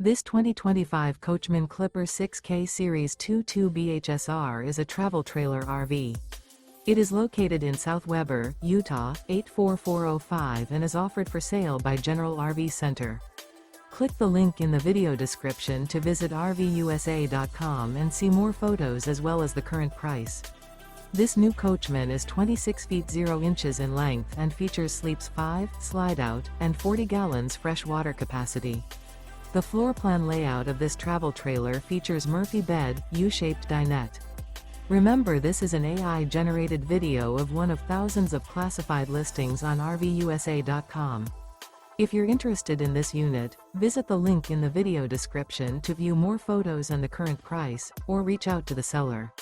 This 2025 Coachmen Clipper 6K Series 22 BHSR is a travel trailer RV. It is located in South Weber, Utah, 84405 and is offered for sale by General RV Center. Click the link in the video description to visit RVUSA.com and see more photos as well as the current price. This new Coachmen is 26 feet 0 inches in length and features sleeps 5, Slideout, and 40 gallons fresh water capacity. The floor plan layout of this travel trailer features Murphy bed, U-shaped dinette. Remember, this is an AI-generated video of one of thousands of classified listings on RVUSA.com. If you're interested in this unit, visit the link in the video description to view more photos and the current price, or reach out to the seller.